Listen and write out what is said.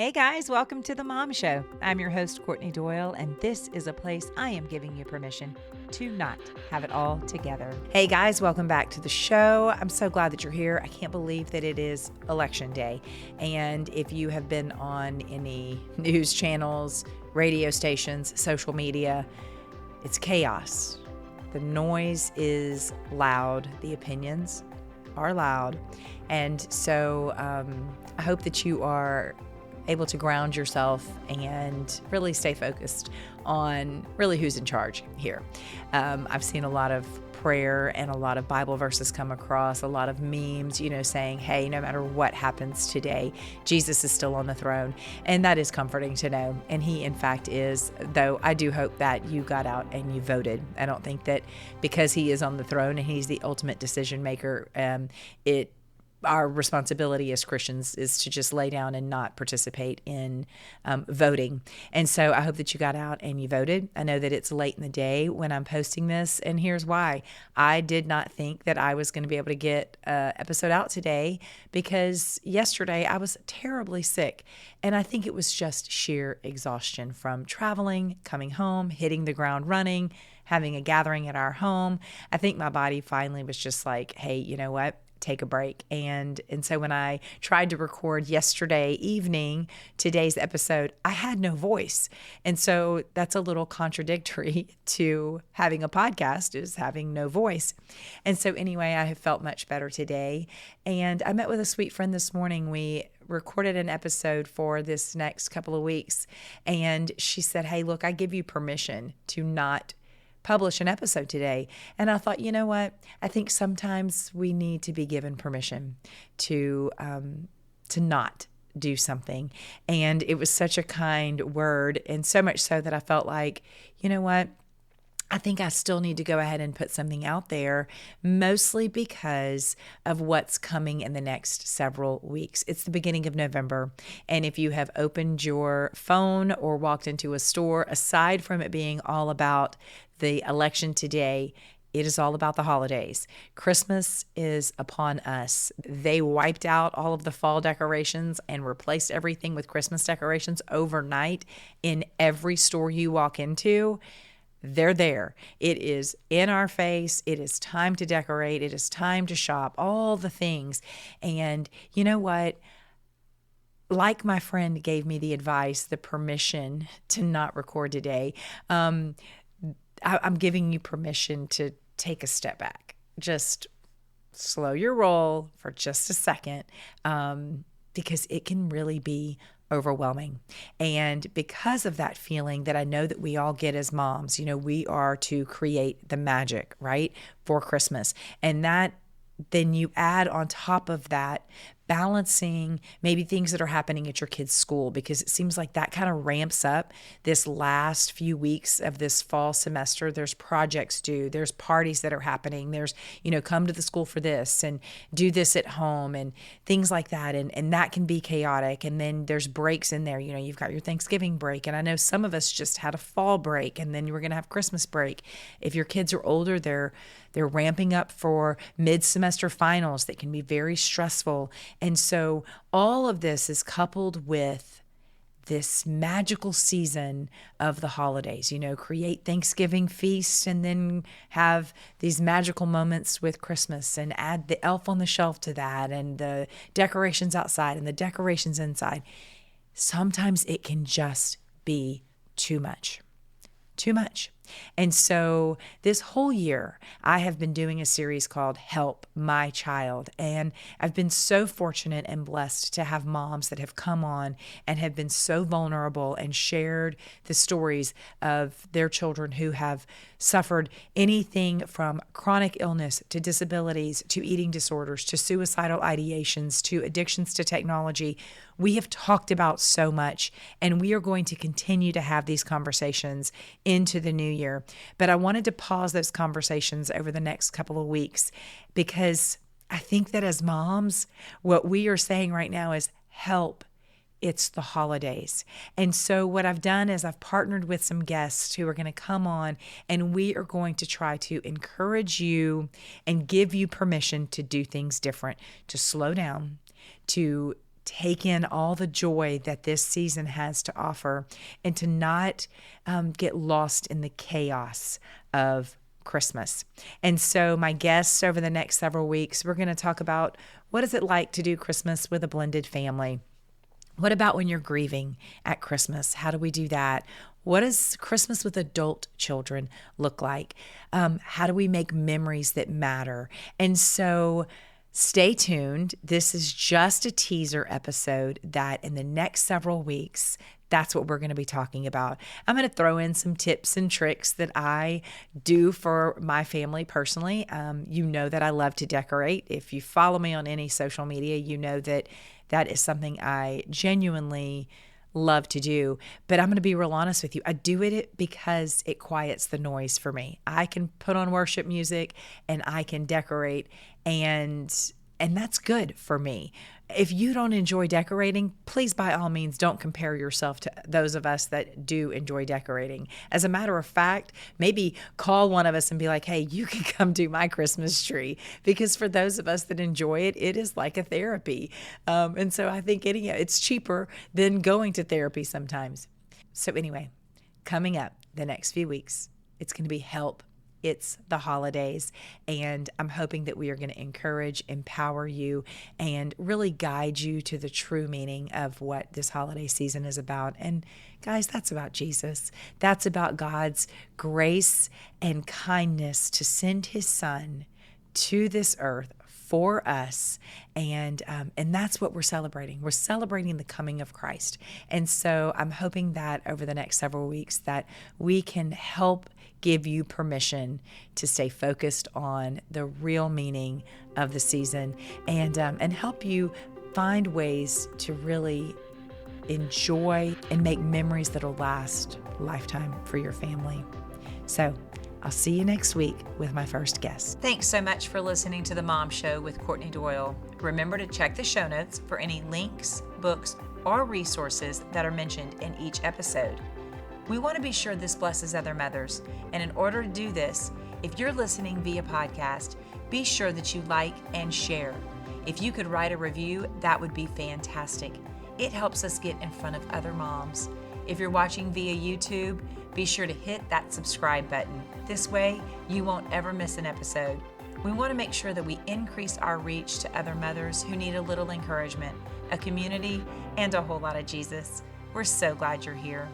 Hey guys, welcome to the Mom Show. I'm your host, Courtney Doyle, and this is a place I am giving you permission to not have it all together. Hey guys, welcome back to the show. I'm so glad that you're here. I can't believe that it is election day. And if you have been on any news channels, radio stations, social media, it's chaos. The noise is loud. The opinions are loud. And so I hope that you are able to ground yourself and really stay focused on really who's in charge here. I've seen a lot of prayer and a lot of Bible verses come across, a lot of memes, saying, hey, no matter what happens today, Jesus is still on the throne. And that is comforting to know. And he, in fact, is, though I do hope that you got out and you voted. I don't think that because he is on the throne and he's the ultimate decision maker, our responsibility as Christians is to just lay down and not participate in voting. And so I hope that you got out and you voted. I know that it's late in the day when I'm posting this, and here's why. I did not think that I was going to be able to get an episode out today because yesterday I was terribly sick. And I think it was just sheer exhaustion from traveling, coming home, hitting the ground running, having a gathering at our home. I think my body finally was just like, hey, you know what? Take a break. And so when I tried to record yesterday evening, today's episode, I had no voice. And so that's a little contradictory to having a podcast, is having no voice. And so anyway, I have felt much better today. And I met with a sweet friend this morning. We recorded an episode for this next couple of weeks. And she said, hey, look, I give you permission to not publish an episode today. And I thought, you know what? I think sometimes we need to be given permission to not do something. And it was such a kind word, and so much so that I felt like, you know what? I think I still need to go ahead and put something out there, mostly because of what's coming in the next several weeks. It's the beginning of November. And if you have opened your phone or walked into a store, aside from it being all about the election today, it is all about the holidays. Christmas is upon us. They wiped out all of the fall decorations and replaced everything with Christmas decorations overnight in every store you walk into. They're there. It is in our face. It is time to decorate. It is time to shop, all the things. And you know what? Like my friend gave me the advice, the permission to not record today, I'm giving you permission to take a step back. Just slow your roll for just a second, because it can really be overwhelming. And because of that feeling that I know that we all get as moms, we are to create the magic, right, for Christmas. And that then you add on top of that balancing maybe things that are happening at your kids' school, because it seems like that kind of ramps up this last few weeks of this fall semester. There's projects due, there's parties that are happening, there's, come to the school for this and do this at home and things like that. And that can be chaotic. And then there's breaks in there. You've got your Thanksgiving break. And I know some of us just had a fall break, and then you were going to have Christmas break. If your kids are older, they're ramping up for mid-semester finals that can be very stressful. And so all of this is coupled with this magical season of the holidays, create Thanksgiving feast and then have these magical moments with Christmas and add the elf on the shelf to that and the decorations outside and the decorations inside. Sometimes it can just be too much. Too much. And so this whole year, I have been doing a series called Help My Child. And I've been so fortunate and blessed to have moms that have come on and have been so vulnerable and shared the stories of their children who have suffered anything from chronic illness to disabilities to eating disorders to suicidal ideations to addictions to technology. We have talked about so much, and we are going to continue to have these conversations into the new year. But I wanted to pause those conversations over the next couple of weeks, because I think that as moms, what we are saying right now is help. It's the holidays. And so what I've done is I've partnered with some guests who are going to come on, and we are going to try to encourage you and give you permission to do things different, to slow down, to take in all the joy that this season has to offer and to not get lost in the chaos of Christmas. And so my guests over the next several weeks, we're going to talk about what is it like to do Christmas with a blended family? What about when you're grieving at Christmas? How do we do that? What does Christmas with adult children look like? How do we make memories that matter? And so stay tuned. This is just a teaser episode that in the next several weeks, that's what we're going to be talking about. I'm going to throw in some tips and tricks that I do for my family personally. You know that I love to decorate. If you follow me on any social media, you know that that is something I genuinely love to do. But I'm going to be real honest with you. I do it because it quiets the noise for me. I can put on worship music and I can decorate, and that's good for me. If you don't enjoy decorating, please, by all means, don't compare yourself to those of us that do enjoy decorating. As a matter of fact, maybe call one of us and be like, hey, you can come do my Christmas tree. Because for those of us that enjoy it, it is like a therapy. And so I think it's cheaper than going to therapy sometimes. So anyway, coming up the next few weeks, it's going to be help. It's the holidays, and I'm hoping that we are going to encourage, empower you, and really guide you to the true meaning of what this holiday season is about. And guys, that's about Jesus. That's about God's grace and kindness to send his son to this earth for us. And that's what we're celebrating. We're celebrating the coming of Christ. And so I'm hoping that over the next several weeks that we can help give you permission to stay focused on the real meaning of the season, and help you find ways to really enjoy and make memories that'll last a lifetime for your family. So I'll see you next week with my first guest. Thanks so much for listening to The Mom Show with Courtney Doyle. Remember to check the show notes for any links, books, or resources that are mentioned in each episode. We want to be sure this blesses other mothers, and in order to do this, if you're listening via podcast, be sure that you like and share. If you could write a review, that would be fantastic. It helps us get in front of other moms. If you're watching via YouTube, be sure to hit that subscribe button. This way, you won't ever miss an episode. We want to make sure that we increase our reach to other mothers who need a little encouragement, a community, and a whole lot of Jesus. We're so glad you're here.